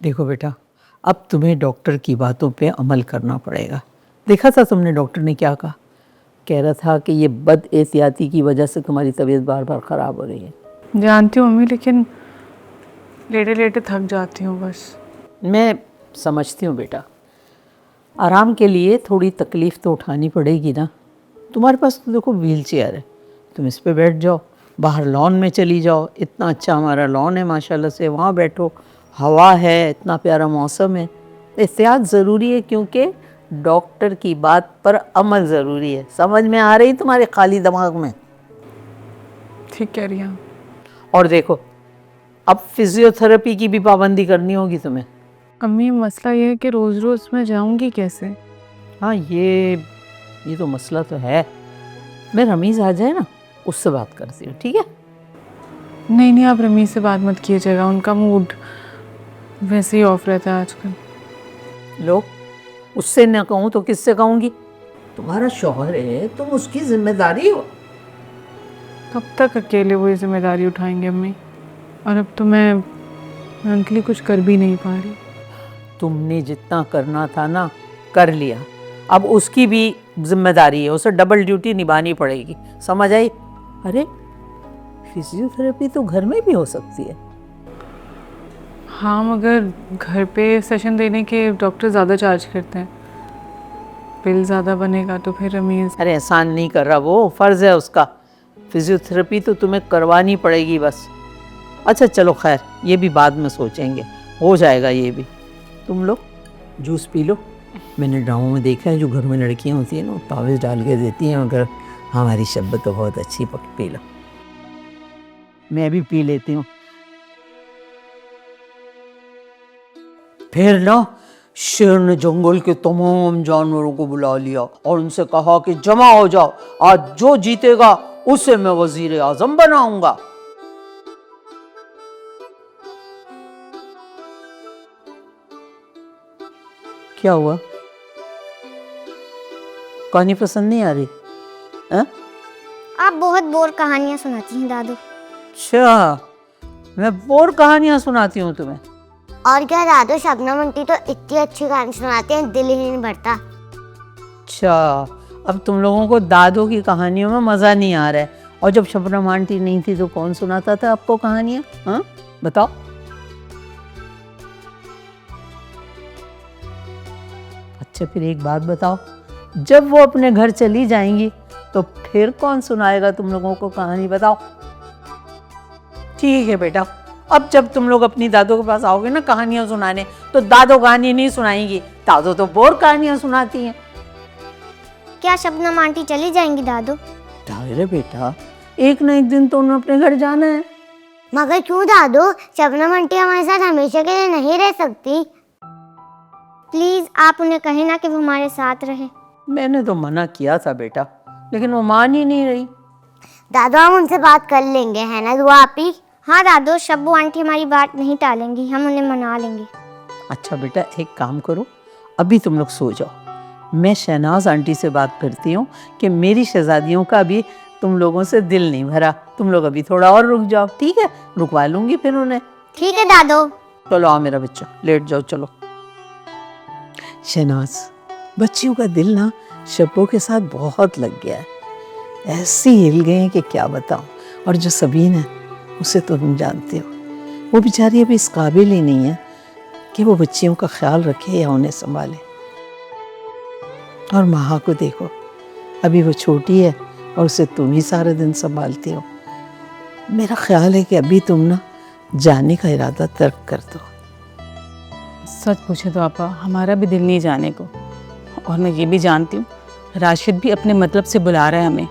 देखो बेटा, अब तुम्हें डॉक्टर की बातों पे अमल करना पड़ेगा। देखा था तुमने डॉक्टर ने क्या कहा? कह रहा था कि ये बदएहतियाती की वजह से तुम्हारी तबीयत बार बार ख़राब हो रही है। जानती हूँ मम्मी, लेकिन लेटे लेटे थक जाती हूँ बस। मैं समझती हूँ बेटा, आराम के लिए थोड़ी तकलीफ़ तो उठानी पड़ेगी ना। तुम्हारे पास तो देखो व्हील चेयर है, तुम इस पे बैठ जाओ, बाहर लॉन में चली जाओ। इतना अच्छा हमारा लॉन है माशाल्लाह से, वहाँ बैठो, हवा है, इतना प्यारा मौसम है। एहतियात ज़रूरी है क्योंकि डॉक्टर की बात पर अमल ज़रूरी है। समझ में आ रही तुम्हारे खाली दिमाग में? ठीक कह रही हैं। और देखो, अब फिजियोथेरेपी की भी पाबंदी करनी होगी तुम्हें। अम्मी, मसला ये है कि रोज़ रोज़ मैं जाऊँगी कैसे? हाँ, ये तो मसला तो है। मैं रमीज़ आ जाए ना, उससे बात करती हूँ, ठीक है? नहीं नहीं, आप रमीज से बात मत कीजिएगा, उनका मूड वैसे ही ऑफ रहता है आजकल। लो, उससे न कहूँ तो किससे कहूँगी? तुम्हारा शौहर है, तुम उसकी जिम्मेदारी हो। कब तक अकेले वो ये जिम्मेदारी उठाएंगे अम्मी? और अब तो मैं उनके लिए कुछ कर भी नहीं पा रही। तुमने जितना करना था ना, कर लिया। अब उसकी भी जिम्मेदारी है, उसे डबल ड्यूटी निभानी पड़ेगी। समझ आई? अरे, फिजियोथेरेपी तो घर में भी हो सकती है। हाँ, मगर घर पे सेशन देने के डॉक्टर ज़्यादा चार्ज करते हैं, बिल ज़्यादा बनेगा तो फिर रमीज। अरे एहसान नहीं कर रहा, वो फ़र्ज़ है उसका। फिजियोथेरेपी तो तुम्हें करवानी पड़ेगी बस। अच्छा चलो खैर, ये भी बाद में सोचेंगे, हो जाएगा ये भी। तुम लोग जूस पी लो। मैंने ड्रामों में देखा है, जो घर में लड़कियां होती हैं ना, तावीज़ डाल के देती हैं। अगर हमारी शब्बत तो बहुत अच्छी, पी लो। मैं भी पी लेती हूँ। फिर ना शेर ने जंगल के तमाम जानवरों को बुला लिया और उनसे कहा कि जमा हो जाओ, आज जो जीतेगा उसे मैं वजीर आजम बनाऊंगा। क्या हुआ? कहानी पसंद नहीं आ रही? हैं? आप बहुत बोर कहानियां सुनाती हैं दादू। अच्छा, मैं बोर कहानियां सुनाती हूँ तुम्हें? और क्या दादू, शबनम आंटी तो इतनी अच्छी कहानी सुनाते हैं, दिल ही नहीं भरता। अच्छा, अब तुम लोगों को दादों की कहानियों में मज़ा नहीं आ रहा है। और जब शबनम आंटी नहीं थी तो कौन सुनाता था आपको कहानियाँ? हाँ, बताओ। अच्छा, फिर एक बात बताओ, जब वो अपने घर चली जाएंगी तो फिर कौन सुनाएगा तुम लोगों को कहानी? बताओ। ठीक है बेटा, अब जब तुम लोग अपनी दादों के पास आओगे ना कहानियां सुनाने, तो दादो कहानी नहीं सुनाएंगी। दादो तो बोर कहानियां सुनाती हैं। क्या शबनम आंटी चली जाएंगी दादू? अरे बेटा, एक ना एक दिन तो उन्हें अपने घर जाना है। मगर क्यों दादू, शबनम आंटी हमारे साथ हमेशा के लिए नहीं रह सकती। प्लीज आप उन्हें कहें ना कि वो हमारे साथ रहे। मैंने तो मना किया था बेटा, लेकिन वो मान ही नहीं रही। दादू, हम उनसे बात कर लेंगे, है ना दुआ आपी? हाँ दादू, शब्बू आंटी हमारी बात नहीं टालेंगी, हम उन्हें मना लेंगे। अच्छा बेटा, एक काम करो, अभी तुम लोग सो जाओ। मैं शहनाज आंटी से बात करती हूँ कि मेरी शहजादियों का अभी तुम लोगों से दिल नहीं भरा, तुम लोग अभी थोड़ा और रुक जाओ। ठीक है, रुकवा लूंगी फिर उन्हें। ठीक है दादू। चलो आओ मेरा बच्चा, लेट जाओ। चलो शहनाज, बच्चियों का दिल ना शब्बों के साथ बहुत लग गया है, ऐसे हिल गए हैं कि क्या बताऊं। और जो सबीन है, उसे तो तुम जानते हो, वो बेचारी अभी इस काबिल ही नहीं है कि वो बच्चियों का ख्याल रखे या उन्हें संभाले। और माहा को देखो, अभी वो छोटी है और उसे तुम ही सारे दिन संभालती हो। मेरा ख्याल है कि अभी तुम ना जाने का इरादा तर्क कर दो। सच पूछे तो आपा, हमारा भी दिल नहीं जाने को। और मैं ये भी जानती हूँ, राशिद भी अपने मतलब से बुला रहा है हमें।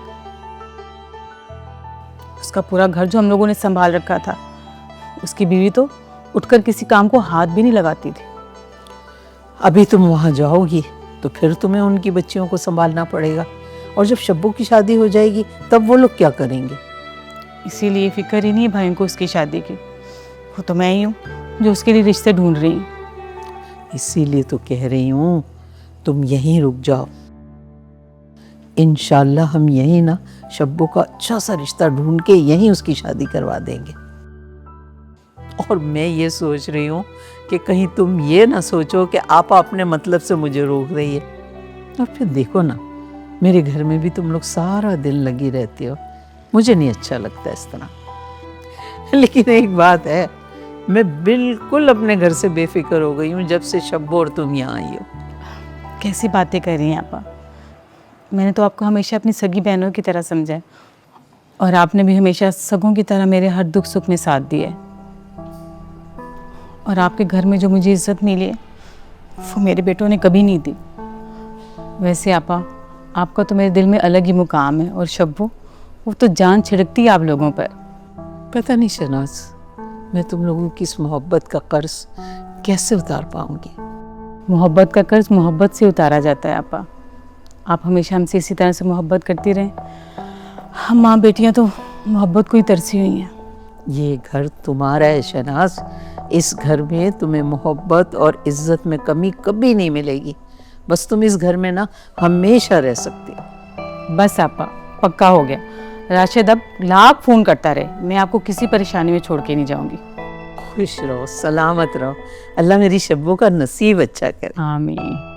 उसका पूरा घर जो हम लोगों ने संभाल रखा था, उसकी बीवी तो उठकर किसी काम को हाथ भी नहीं लगाती थी। अभी तुम वहाँ जाओगी तो फिर तुम्हें उनकी बच्चियों को संभालना पड़ेगा, और जब शब्बू की शादी हो जाएगी तब वो लोग क्या करेंगे? इसीलिए फिक्र ही नहीं है भाई को उसकी शादी की। वो तो मैं ही हूँ जो उसके लिए रिश्ते ढूंढ रही हूँ। इसीलिए तो कह रही हूँ, तुम यहीं रुक जाओ। इंशाल्लाह हम यहीं ना शब्बू का अच्छा सा रिश्ता ढूंढ के यहीं उसकी शादी करवा देंगे। और मैं ये सोच रही हूँ कि कहीं तुम ये ना सोचो कि आपा अपने मतलब से मुझे रोक रही है। और फिर देखो ना, मेरे घर में भी तुम लोग सारा दिन लगी रहती हो, मुझे नहीं अच्छा लगता इस तरह। लेकिन एक बात है, मैं बिल्कुल अपने घर से बेफिक्र हो गई हूँ जब से शब्बो और तुम यहाँ आई हो। कैसी बातें कर रही हैं आपा? मैंने तो आपको हमेशा अपनी सगी बहनों की तरह समझा है, और आपने भी हमेशा सगों की तरह मेरे हर दुख सुख में साथ दिया है। और आपके घर में जो मुझे इज्जत मिली है वो मेरे बेटों ने कभी नहीं दी। वैसे आपा, आपका तो मेरे दिल में अलग ही मुकाम है, और शब्बो, वो तो जान छिड़कती है आप लोगों पर। पता नहीं शनाज, मैं तुम लोगों की इस मोहब्बत का कर्ज कैसे उतार पाऊंगी। मोहब्बत का कर्ज मोहब्बत से उतारा जाता है आपा। आप हमेशा हमसे इसी तरह से मोहब्बत करती रहें। हम माँ बेटियाँ तो मोहब्बत को ही तरसी हुई हैं। ये घर तुम्हारा है शनाज, इस घर में तुम्हें मोहब्बत और इज्जत में कमी कभी नहीं मिलेगी। बस तुम इस घर में ना हमेशा रह सकती हो। बस आपा, पक्का हो गया। राशिद अब लाख फ़ोन करता रहे, मैं आपको किसी परेशानी में छोड़ के नहीं जाऊंगी। खुश रहो, सलामत रहो, अल्लाह मेरी शब्बों का नसीब अच्छा करे। आमीन।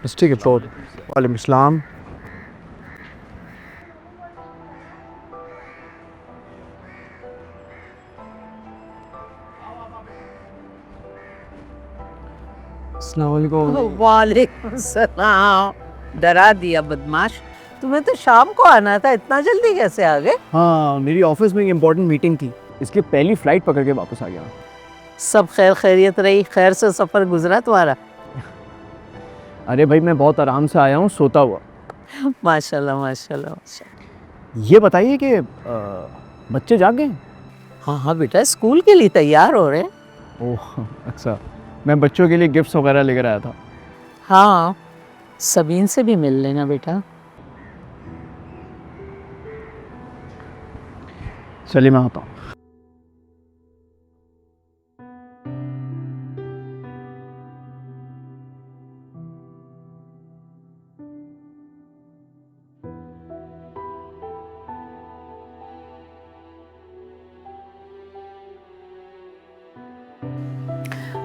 बस ठीक है तो वालेकुम सलाम। अस्सलाम वालेकुम। वालेकुम सलाम। डरा दिया बदमाश। तुम्हें तो शाम को आना था, इतना जल्दी कैसे आ गए? हाँ, मेरी ऑफिस में एक इम्पोर्टेंट मीटिंग थी, इसलिए पहली फ्लाइट पकड़ के वापस आ गया। सब खैर खैरियत रही? खैर से सफर गुजरा तुम्हारा? अरे भाई, मैं बहुत आराम से आया हूँ, सोता हुआ। माशाल्लाह माशाल्लाह माशाल्लाह। ये बताइए कि बच्चे जाग गए? हाँ हाँ बेटा, स्कूल के लिए तैयार हो रहे हैं। ओह अच्छा, मैं बच्चों के लिए गिफ्ट्स वगैरह लेकर आया था। हाँ, सबीन से भी मिल लेना बेटा। चलिए मैं आता हूँ।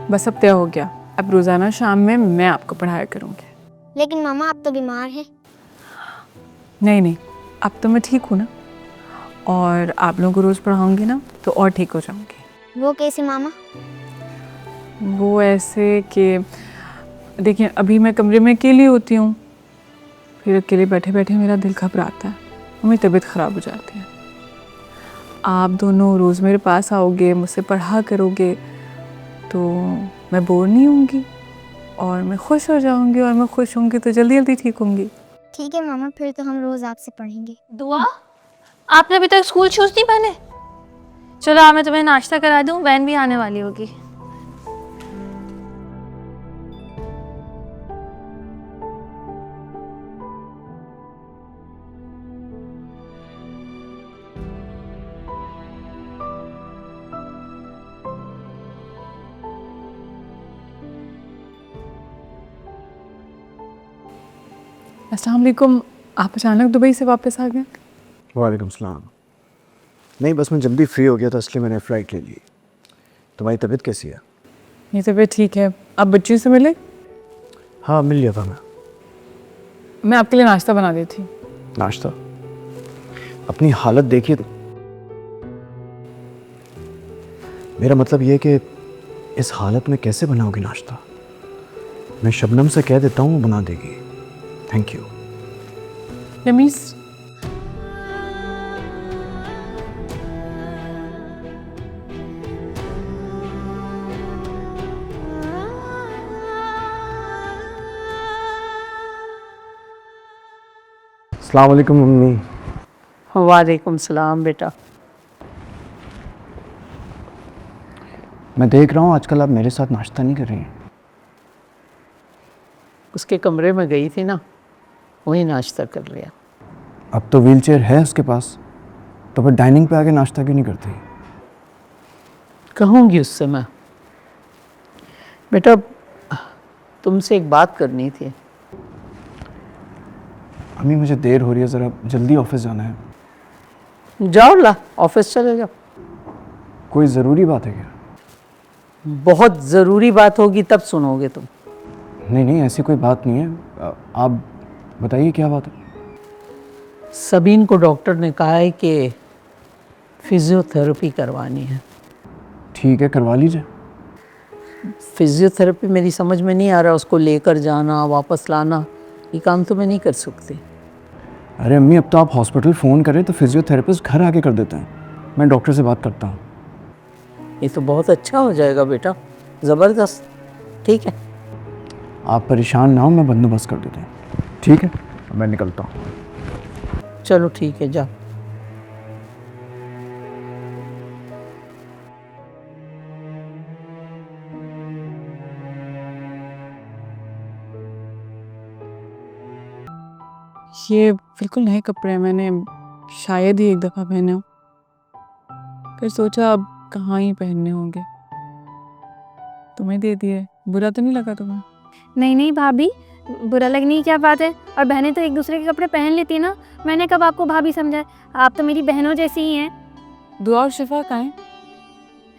बस अब तय हो गया, अब रोज़ाना शाम में मैं आपको पढ़ाया करूँगी। लेकिन मामा आप तो बीमार हैं। नहीं नहीं, अब तो मैं ठीक हूँ ना, और आप लोगों को रोज़ पढ़ाऊँगी ना तो और ठीक हो जाऊँगी। वो कैसे मामा? वो ऐसे कि देखिए, अभी मैं कमरे में अकेली होती हूँ, फिर अकेले बैठे बैठे मेरा दिल घबराता है और मेरी तबीयत ख़राब हो जाती है। आप दोनों रोज़ मेरे पास आओगे, मुझसे पढ़ा करोगे, तो मैं बोर नहीं होंगी और मैं खुश हो जाऊंगी, और मैं खुश होंगी तो जल्दी जल्दी ठीक होंगी। ठीक है मामा, फिर तो हम रोज आपसे पढ़ेंगे। दुआ, आपने अभी तक स्कूल शूज़ नहीं पहने? चलो आज मैं तुम्हें नाश्ता करा दूं, वैन भी आने वाली होगी। अस्सलाम वालेकुम। आप अचानक दुबई से वापस आ गए? वालेकुम सलाम। नहीं, बस मैं जल्दी फ्री हो गया था, इसलिए मैंने फ़्लाइट ले ली। तुम्हारी तबीयत कैसी है? ये तबीयत ठीक है। आप बच्ची से मिले? हाँ, मिल लिया था मैं। मैं आपके लिए नाश्ता बना देती। नाश्ता? अपनी हालत देखिए तो। मेरा मतलब ये है कि इस हालत में कैसे बनाओगी नाश्ता? मैं शबनम से कह देता हूँ, वो बना देगी। Thank you. रमीज, अस्सलाम वालेकुम मम्मी। वालेकुम सलाम बेटा। मैं देख रहा हूँ आजकल आप मेरे साथ नाश्ता नहीं कर रही हैं। उसके कमरे में गई थी ना, वही नाश्ता कर लिया। अब तो व्हीलचेयर है उसके पास, तो फिर डाइनिंग पे आके नाश्ता क्यों नहीं करती? कहूँगी उससे मैं, बेटा तुमसे एक बात करनी थी। अम्मी मुझे देर हो रही है, ज़रा जल्दी ऑफिस जाना है। जाओ ला ऑफिस चले जाओ। कोई ज़रूरी बात है क्या? बहुत ज़रूरी बात होगी तब सुनोगे तुम। नहीं नहीं, ऐसी कोई बात नहीं है। आप बताइए क्या बात है। सबीन को डॉक्टर ने कहा है कि फिजियोथेरेपी करवानी है। ठीक है, करवा लीजिए। फिजियोथेरेपी मेरी समझ में नहीं आ रहा, उसको लेकर जाना वापस लाना ये काम तो मैं नहीं कर सकती। अरे अम्मी, अब तो आप हॉस्पिटल फ़ोन करें तो फिजियोथेरेपिस्ट घर आके कर देते हैं। मैं डॉक्टर से बात करता हूँ। ये तो बहुत अच्छा हो जाएगा बेटा, ज़बरदस्त। ठीक है आप परेशान ना हो, मैं बंदोबस्त कर देता हूँ। ठीक है, मैं निकलता हूँ। चलो ठीक है जाओ। ये बिल्कुल नए कपड़े हैं, मैंने शायद ही एक दफ़ा पहने हो। फिर सोचा अब कहाँ ही पहनने होंगे, तुम्हें दे दिए। बुरा तो नहीं लगा तुम्हें? नहीं नहीं भाभी, बुरा लगने की क्या बात है। और बहनें तो एक दूसरे के कपड़े पहन लेती ना। मैंने कब आपको भाभी समझा है, आप तो मेरी बहनों जैसी ही हैं। दुआ और शिफा कहाँ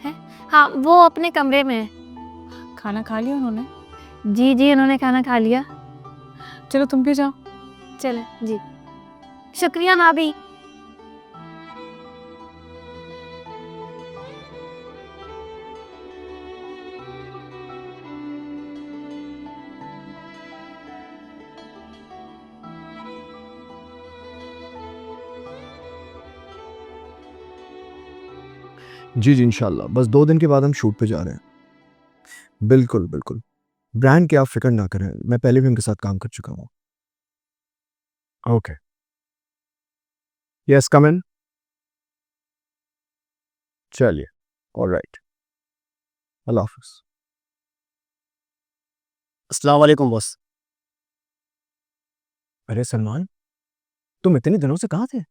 हैं? हाँ वो अपने कमरे में है। खाना खा लिया उन्होंने? जी जी उन्होंने खाना खा लिया। चलो तुम भी जाओ। चले जी, शुक्रिया भाभी। जी जी इंशाल्लाह, बस 2 दिन के बाद हम शूट पे जा रहे हैं। बिल्कुल बिल्कुल, ब्रांड की आप फिक्र ना करें, मैं पहले भी उनके साथ काम कर चुका हूँ। ओके, यस कम इन। चलिए, ऑलराइट, अल्लाह हाफिज़। अस्सलाम वालेकुम बॉस। अरे सलमान, तुम इतने दिनों से कहाँ थे?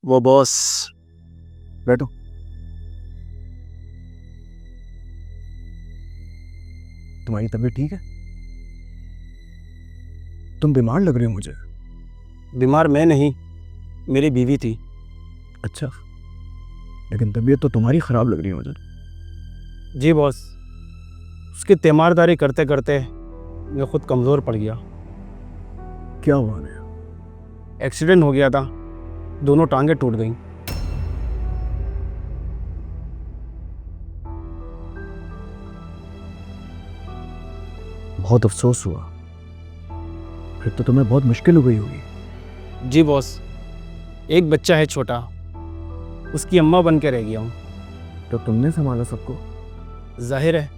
वो बॉस, बैठो। तुम्हारी तबीयत ठीक है? तुम बीमार लग रहे हो मुझे। बीमार मैं नहीं, मेरी बीवी थी। अच्छा, लेकिन तबीयत तो तुम्हारी ख़राब लग रही है मुझे। जी बॉस, उसकी तीमारदारी करते करते मैं खुद कमज़ोर पड़ गया। क्या हुआ है? एक्सीडेंट हो गया था, दोनों टांगें टूट गईं। बहुत अफसोस हुआ। फिर तो तुम्हें बहुत मुश्किल हो गई होगी। जी बॉस, एक बच्चा है छोटा, उसकी अम्मा बन के रह गया हूँ। तो तुमने संभाला सबको? जाहिर है,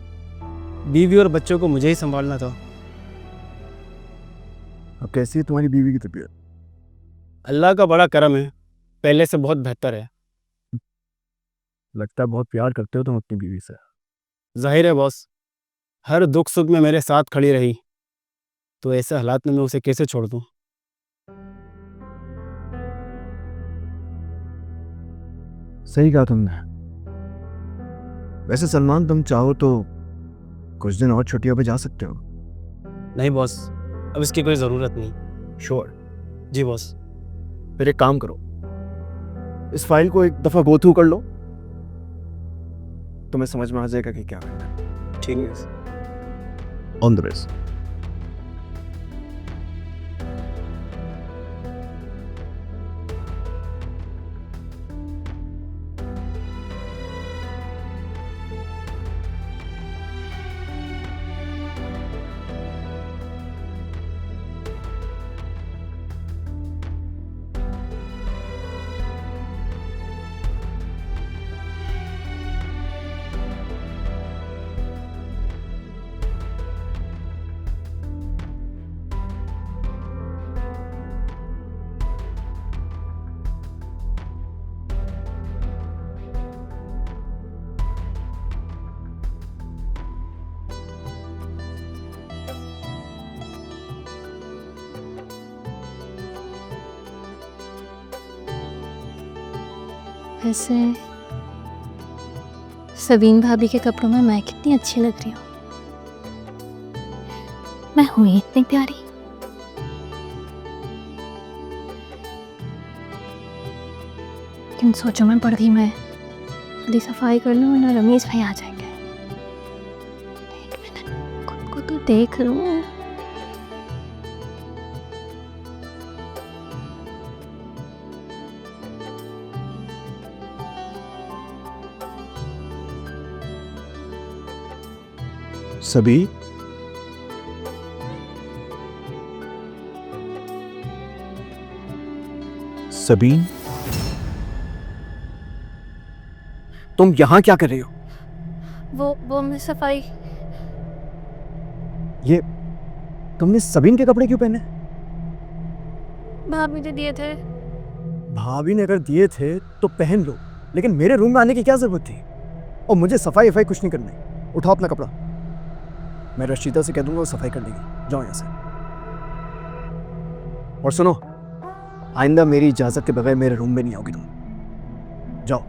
बीवी और बच्चों को मुझे ही संभालना था। अब कैसी है तुम्हारी बीवी की तबीयत? अल्लाह का बड़ा करम है, पहले से बहुत बेहतर है। लगता है बहुत प्यार करते हो तुम अपनी बीवी से। जाहिर है बॉस, हर दुख सुख में मेरे साथ खड़ी रही, तो ऐसे हालात में मैं उसे कैसे छोड़ दूँ। सही कहा तुमने। वैसे सलमान, तुम चाहो तो कुछ दिन और छुट्टियों पे जा सकते हो। नहीं बॉस, अब इसकी कोई ज़रूरत नहीं। श्योर? जी बॉस। फिर एक काम करो, इस फाइल को एक दफ़ा गो थ्रू कर लो, तुम्हें समझ में आ जाएगा कि क्या करना है। ठीक है। On the best. वैसे सबीन भाभी के कपड़ों में मैं कितनी अच्छी लग रही हूँ। मैं हुई इतनी प्यारी? किन सोचों में पड़ गई मैं। जल्दी सफाई कर लूँ वरना रमेश भाई आ जाएंगे। एक मिनट, खुद को तो देख लूँ। सभी, सबीन, तुम यहाँ क्या कर रही हो? वो मैं सफाई। ये तुमने सबीन के कपड़े क्यों पहने? भाभी ने दिए थे। भाभी ने अगर दिए थे तो पहन लो, लेकिन मेरे रूम में आने की क्या जरूरत थी? और मुझे सफाई वफाई कुछ नहीं करनी। उठाओ अपना कपड़ा, मैं रशीदा से कह दूंगा वो सफाई कर देगी। जाओ यहाँ से। और सुनो, आइंदा मेरी इजाजत के बगैर मेरे रूम में नहीं आओगी तुम। जाओ।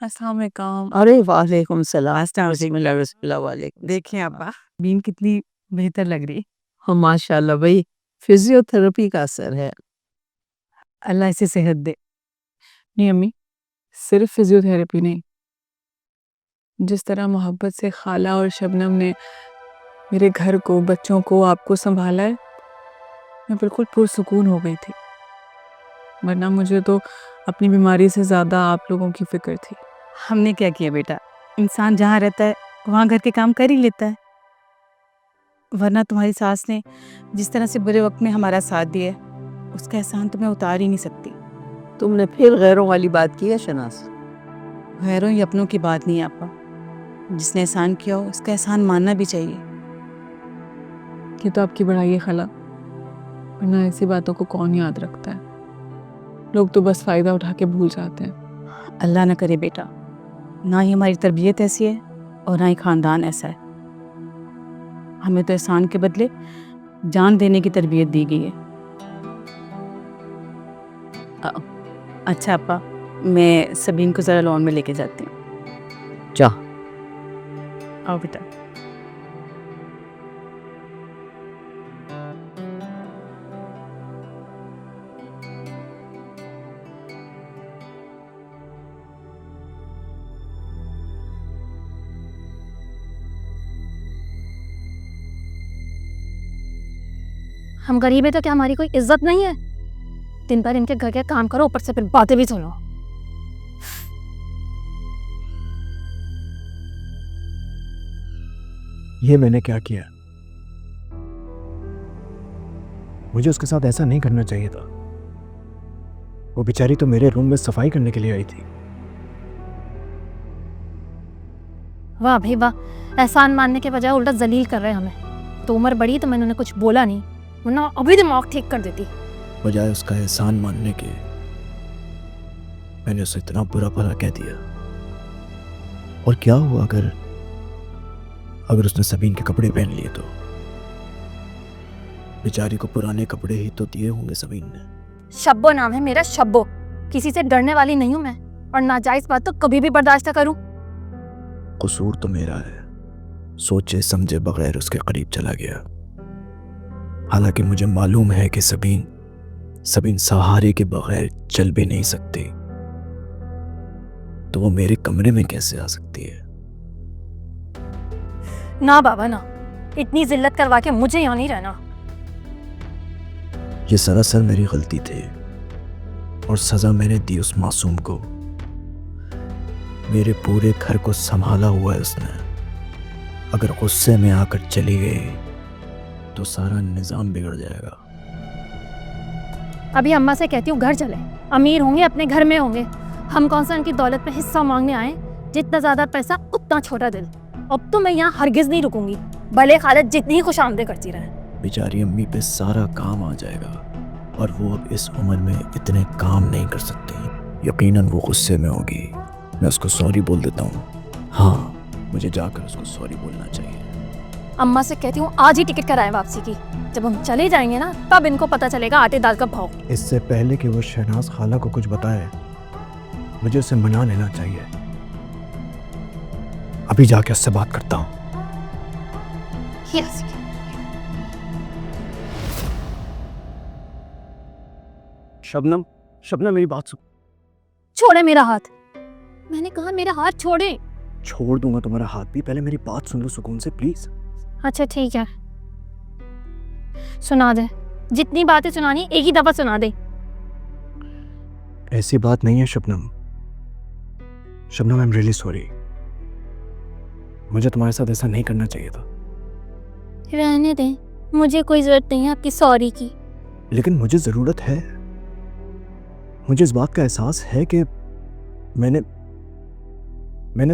अस्सलाम वालेकुम। अरे वालेकुम सलाम। वालेकुम। देखिए अब्बा, बीन कितनी बेहतर लग रही। हाँ माशाल्लाह भाई, फिजियोथेरेपी का असर है। अल्लाह इसे सेहत दे। नहीं अम्मी, सिर्फ फिजियोथेरेपी नहीं, जिस तरह मोहब्बत से खाला और शबनम ने मेरे घर को, बच्चों को, आपको संभाला है, मैं बिल्कुल पुरसुकून हो गई थी। वरना मुझे तो अपनी बीमारी से ज़्यादा आप लोगों की फिक्र थी। हमने क्या किया बेटा, इंसान जहाँ रहता है वहाँ घर के काम कर ही लेता है। वरना तुम्हारी सास ने जिस तरह से बुरे वक्त में हमारा साथ दिया है, उसका एहसान तो मैं उतार ही नहीं सकती। तुमने फिर गैरों वाली बात की है शनास? गैरों या अपनों की बात नहीं आपा। जिसने एहसान किया हो उसका एहसान मानना भी चाहिए। ये तो आपकी बड़ाई है खाला, वरना ऐसी बातों को कौन याद रखता है। लोग तो बस फ़ायदा उठा के भूल जाते हैं। अल्लाह ना करे बेटा, ना ही हमारी तरबियत ऐसी है और ना ही ख़ानदान ऐसा है। हमें तो एहसान के बदले जान देने की तरबियत दी गई है। अच्छा अपा, मैं सबीन को ज़रा लॉन में लेके जाती हूँ। जा। आओ बेटा। हम गरीब है तो क्या हमारी कोई इज्जत नहीं है? दिन भर इनके घर के काम करो, ऊपर से फिर बातें भी सुनो। ये मैंने क्या किया? मुझे उसके साथ ऐसा नहीं करना चाहिए था। वो बेचारी तो मेरे रूम में सफाई करने के लिए आई थी। वाह भाई वाह, एहसान मानने के बजाय उल्टा जलील कर रहे हैं हमें। तो उम्र बड़ी तो मैंने उन्हें कुछ बोला नहीं, वरना अभी दिमाग ठीक कर देती। बजाय उसका एहसान मानने के मैंने उसे इतना बुरा भला कह दिया। और क्या हुआ अगर उसने सबीन के कपड़े पहन लिए तो? बेचारी को पुराने कपड़े ही तो दिए होंगे सबीन ने। शब्बो नाम है मेरा, शब्बो। किसी से डरने वाली नहीं हूं मैं, और नाजायज बात तो कभी भी बर्दाश्त करूं। कसूर तो मेरा है, सोचे समझे बगैर उसके करीब चला गया। हालांकि मुझे मालूम है कि सबीन सहारे के बगैर चल भी नहीं सकती, तो वो मेरे कमरे में कैसे आ सकती है? ना बाबा ना, इतनी जिल्लत करवा के मुझे यहाँ नहीं रहना। ये सरासर मेरी गलती थी और सजा मैंने दी उस मासूम को। मेरे पूरे घर को संभाला हुआ है उसने। अगर गुस्से में आकर चली गई तो सारा निजाम बिगड़ जाएगा। अभी अम्मा से कहती हूँ घर चले, अमीर होंगे अपने घर में होंगे। हम कौन सा उनकी दौलत में हिस्सा मांगने आए? जितना ज्यादा पैसा उतना छोटा दिल। अब तो मैं यहाँ हरगिज नहीं रुकूंगी, भले खालिद जितनी ही खुशामदे करती रहे। बेचारी अम्मी पे सारा काम आ जाएगा और वो अब इस उम्र में इतने काम नहीं कर सकती। यकीनन वो गुस्से में होगी। मैं उसको सॉरी बोल देता हूँ। हाँ, मुझे जाकर उसको सॉरी बोलना चाहिए। अम्मा से कहती हूँ आज ही टिकट कराएं वापसी की। जब हम चले जाएंगे ना तब इनको पता चलेगा आटे दाल का भाव। इससे पहले कि वो शहनाज खाला को कुछ बताए, मुझे उसे मना लेना चाहिए। अभी जाके उससे बात करता हूँ। यस। शबनम, शबनम मेरी बात सुन। छोड़े मेरा हाथ। मैंने कहा मेरा हाथ छोड़े। छोड़ दूंगा तुम्हारा हाथ भी, पहले मेरी बात सुन लो सुकून से प्लीज। अच्छा ठीक है, सुना दे। जितनी बातें सुनानी एक ही दफा सुना दे। ऐसी बात नहीं है Shabnam. Shabnam, I am really sorry. मुझे तुम्हारे साथ ऐसा नहीं करना चाहिए था। रहने दे, मुझे कोई जरूरत नहीं है आपकी सॉरी की। लेकिन मुझे जरूरत है। मुझे इस बात का एहसास है कि मैंने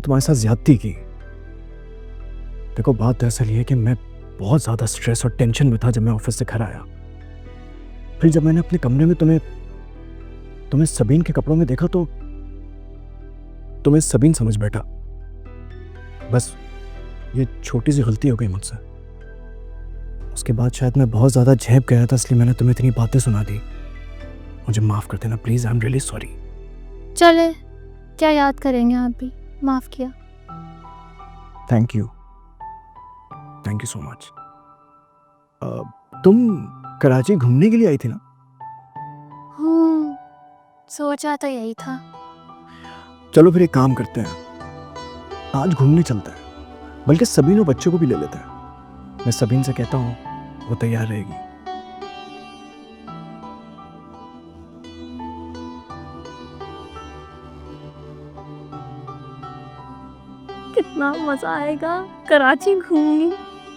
तुम्हारे साथ ज्यादती की। देखो, बात दरअसल ये है कि मैं बहुत ज़्यादा स्ट्रेस और टेंशन में था जब मैं ऑफिस से घर आया। फिर जब मैंने अपने कमरे में तुम्हें सबीन के कपड़ों में देखा तो तुम्हें सबीन समझ बैठा। बस ये छोटी सी गलती हो गई मुझसे। उसके बाद शायद मैं बहुत ज़्यादा झेप गया था, इसलिए मैंने तुम्हें इतनी बातें सुना दी। मुझे माफ़ कर देना please. I am really sorry. चले, क्या याद करेंगे, आप भी माफ किया। Thank you so much. तुम कराची घूमने के लिए आई थी ना? सोचा तो यही था। चलो फिर एक काम करते हैं, आज घूमने चलते हैं। बल्कि सबीन और बच्चों को भी ले लेते हैं। मैं सबीन से कहता हूँ, वो तैयार रहेगी। कितना मजा आएगा। कराची घूमूंगी।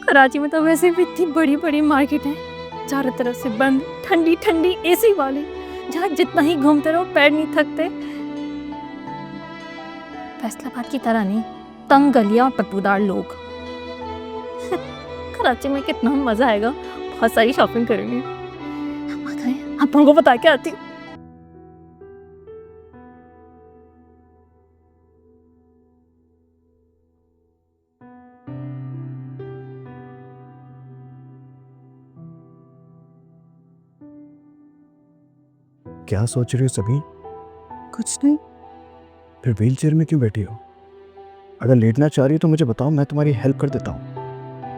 कराची में तो वैसे भी इतनी बड़ी बड़ी मार्केट है, चारों तरफ से बंद, ठंडी ठंडी एसी वाली, जहाँ जितना ही घूमते रहो पैर नहीं थकते। फैसलाबाद की तरह नहीं, तंग गलियां और बदबूदार लोग। कराची में कितना मजा आएगा। बहुत सारी शॉपिंग करेंगे। आप हमको बता के आती हूँ। क्या सोच रही हो सबीन? कुछ नहीं। फिर व्हील चेयर में क्यों बैठी हो? अगर लेटना चाह रही हो तो मुझे बताओ, मैं तुम्हारी हेल्प कर देता हूँ।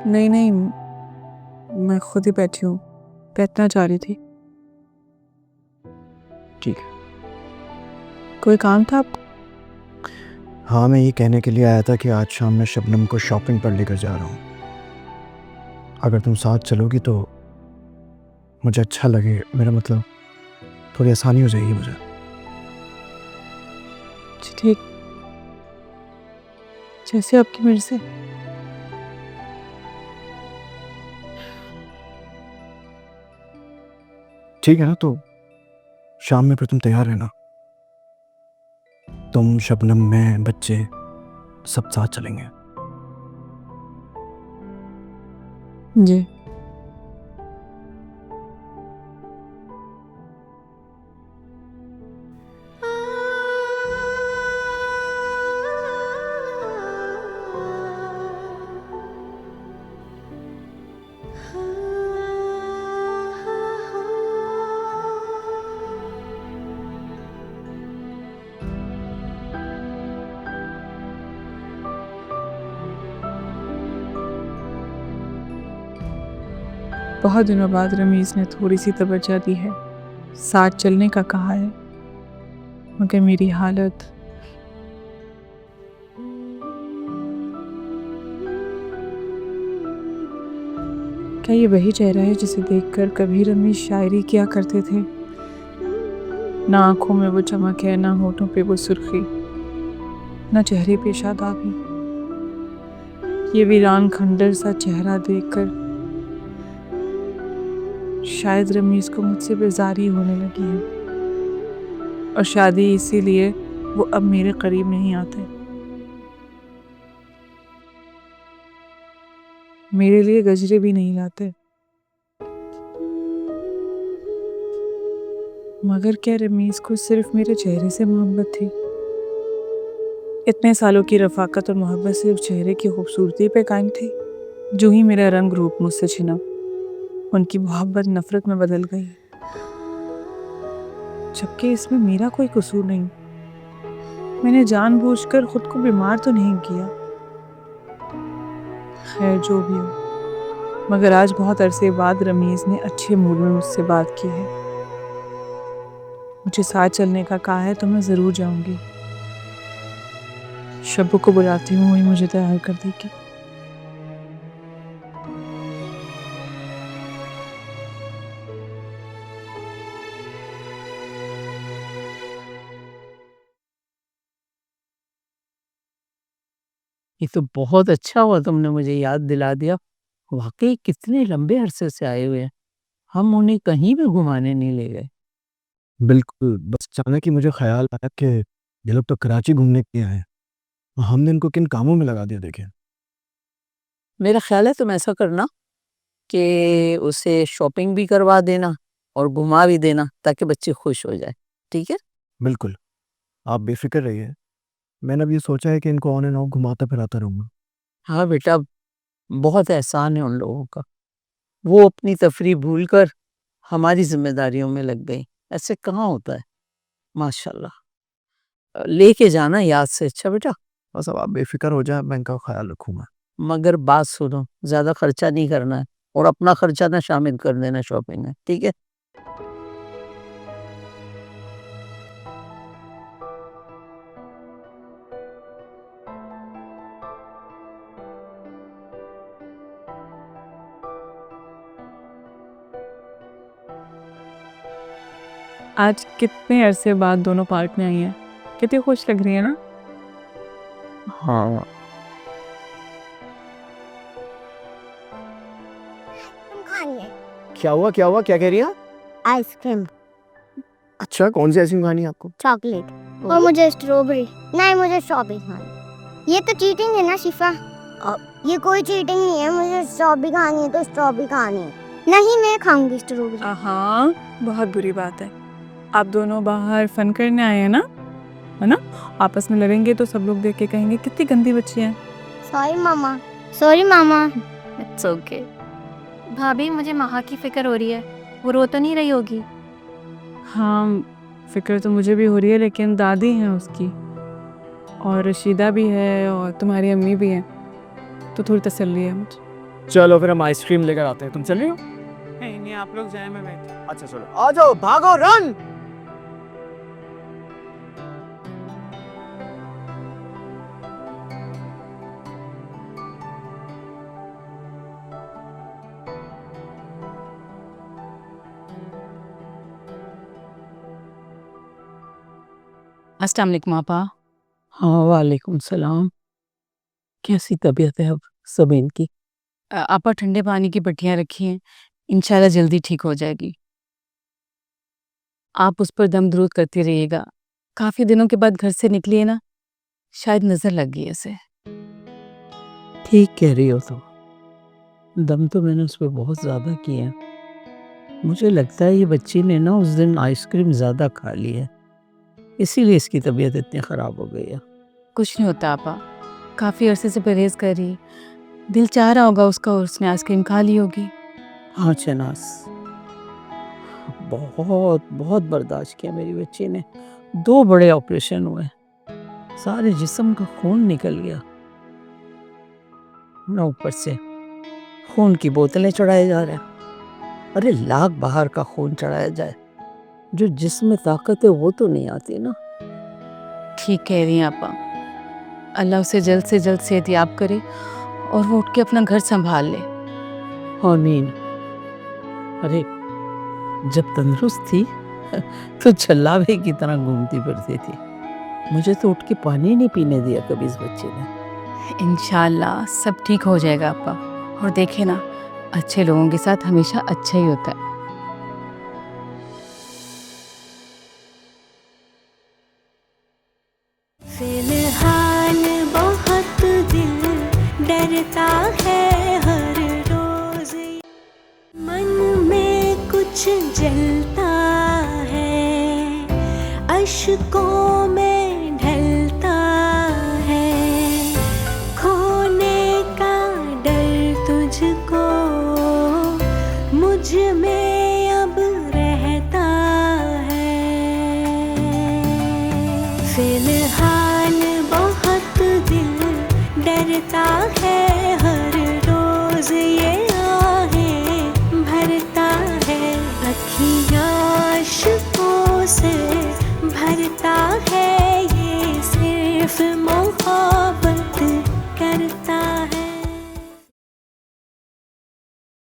नहीं नहीं, मैं खुद ही बैठी हूँ, बैठना चाह रही थी। ठीक है। कोई काम था आपको? हाँ, मैं ये कहने के लिए आया था कि आज शाम मैं शबनम को शॉपिंग पर लेकर जा रहा हूँ। अगर तुम साथ चलोगी तो मुझे अच्छा लगे। मेरा मतलब थोड़ी आसानी हो जाएगी मुझे। ठीक, जैसे आपकी मर्जी। ठीक है ना, तो शाम में फिर तुम तैयार रहना। तुम, शबनम, मैं, बच्चे सब साथ चलेंगे। जी। बहुत दिनों बाद रमीज़ ने थोड़ी सी तवज्जो दी है, साथ चलने का कहा है, मगर मेरी हालत। क्या ये वही चेहरा है जिसे देखकर कभी रमीज़ शायरी किया करते थे? ना आंखों में वो चमक है, ना होठों पे वो सुर्खी, ना चेहरे पे शादाबी। ये वीरान खंडर सा चेहरा देखकर शायद रमीज़ को मुझसे बेजारी होने लगी है, और शादी इसीलिए वो अब मेरे करीब नहीं आते। मेरे लिए गजरे भी नहीं लाते। मगर क्या रमीज को सिर्फ मेरे चेहरे से मोहब्बत थी? इतने सालों की रफाकत और मोहब्बत सिर्फ चेहरे की खूबसूरती पे कायम थी? जो ही मेरा रंग रूप मुझसे छिना, उनकी मोहब्बत नफरत में बदल गई, जबकि इसमें मेरा कोई कसूर नहीं। मैंने जानबूझकर खुद को बीमार तो नहीं किया। खैर जो भी हो, मगर आज बहुत अरसे बाद रमीज ने अच्छे मूड में मुझसे बात की है। मुझे साथ चलने का कहा है तो मैं ज़रूर जाऊंगी। शब्बू को बुलाती हूँ, वही मुझे तैयार कर देगी। ये तो बहुत अच्छा हुआ तुमने मुझे याद दिला दिया। वाकई कितने लंबे अरसे से आए हुए हैं, हम उन्हें कहीं भी घुमाने नहीं ले गए। बिल्कुल, बस अचानक ही मुझे ख्याल आया कि ये लोग तो कराची घूमने के लिए आए हैं और हमने इनको किन कामों में लगा दिया देखें। मेरा ख्याल है तुम ऐसा करना कि उसे शॉपिंग भी करवा देना और घुमा भी देना, ताकि बच्चे खुश हो जाए। ठीक है? बिल्कुल, आप बेफिक्र रहिए। मैंने अब ये सोचा है कि इनको ऑन एंड ऑफ घुमाता फिराता रहूँगा। हाँ बेटा, बहुत एहसान है उन लोगों का। वो अपनी तफरी भूल कर हमारी जिम्मेदारियों में लग गई। ऐसे कहाँ होता है? माशाल्लाह। लेके जाना याद से। अच्छा बेटा, बस अब आप बेफिक्र हो जाए, मैं इनका ख्याल रखूँगा। मगर बात सुनो, ज्यादा खर्चा नहीं करना है और अपना खर्चा ना शामिल कर देना शॉपिंग में। ठीक है? आज कितने अरसे बाद दोनों पार्क में आई हैं। कितनी खुश लग रही है ना? हाँ। तुम खाइए क्या हुआ क्या कह रही है? आइसक्रीम, अच्छा, कौन सी आइसक्रीम खानी है आपको? चॉकलेट और मुझे स्ट्रॉबेरी। नहीं, मुझे स्ट्रॉबेरी खानी। ये तो चीटिंग है ना शिफा? ये कोई चीटिंग नहीं है। मुझे स्ट्रॉबेरी खानी है तो स्ट्रॉबेरी खानी है। नहीं, मैं खाऊंगी स्ट्रॉबेरी। हाँ, बहुत बुरी बात है। आप दोनों बाहर फन करने आए हैं ना, है ना? आपस में लड़ेंगे तो सब लोग देख के कहेंगे कितनी गंदी बच्ची है। Sorry mama, sorry mama. It's okay. भाभी, मुझे महा की फिक्र हो रही है। वो रो तो नहीं रही होगी? हाँ, फिक्र तो मुझे भी हो रही है, लेकिन दादी हैं उसकी और रशीदा भी है और तुम्हारी अम्मी भी है, तो थोड़ी तसल्ली है मुझे। चलो फिर हम आइसक्रीम लेकर आते हैं। तुम चल रही हो? नहीं, आप लोग जाए, मैं बैठ। अच्छा चलो, आ जाओ, भागो, रन। अस्सलाम वालेकुम आपा। हाँ, वालेकुम सलाम। कैसी तबीयत है अब सबीन की? आपा ठंडे पानी की पट्टियाँ रखी हैं, इंशाल्लाह जल्दी ठीक हो जाएगी। आप उस पर दम दरूद करती रहिएगा। काफ़ी दिनों के बाद घर से निकली है ना, शायद नज़र लग गई ऐसे। ठीक कह रही हो तुम। दम तो मैंने उस पर बहुत ज़्यादा किए हैं। मुझे लगता है ये बच्ची ने ना उस दिन आइसक्रीम ज़्यादा खा ली है, इसीलिए इसकी तबीयत इतनी ख़राब हो गई है। कुछ नहीं होता आपा, काफ़ी अरसे से परहेज़ कर रही है। दिल चाह रहा होगा उसका और उसने आइसक्रीम खा ली होगी। हाँ शनास, बहुत बहुत बर्दाश्त किया मेरी बच्ची ने। 2 बड़े ऑपरेशन हुए, सारे जिस्म का खून निकल गया ना, ऊपर से खून की बोतलें चढ़ाए जा रहे हैं। अरे लाख बाहर का खून चढ़ाया जाए, जो जिस्म में ताकत है वो तो नहीं आती ना। ठीक कह रही हैं आपा, अल्लाह उसे जल्द से जल्द सेहतियाब करे और वो उठ के अपना घर संभाल ले। आमीन। अरे जब तंदुरुस्त थी तो छल्लावे की तरह घूमती फिरती थी। मुझे तो उठ के पानी नहीं पीने दिया कभी इस बच्चे ने। इंशाल्लाह सब ठीक हो जाएगा आपा। और देखे ना, अच्छे लोगों के साथ हमेशा अच्छा ही होता है। फिलहाल बहुत दिल डरता है हर रोज, मन में कुछ जलता है। इश्कों में ढलता है, खोने का डर तुझको मुझ में अब रहता है। फिलहाल बहुत दिल डरता है हर रोज ये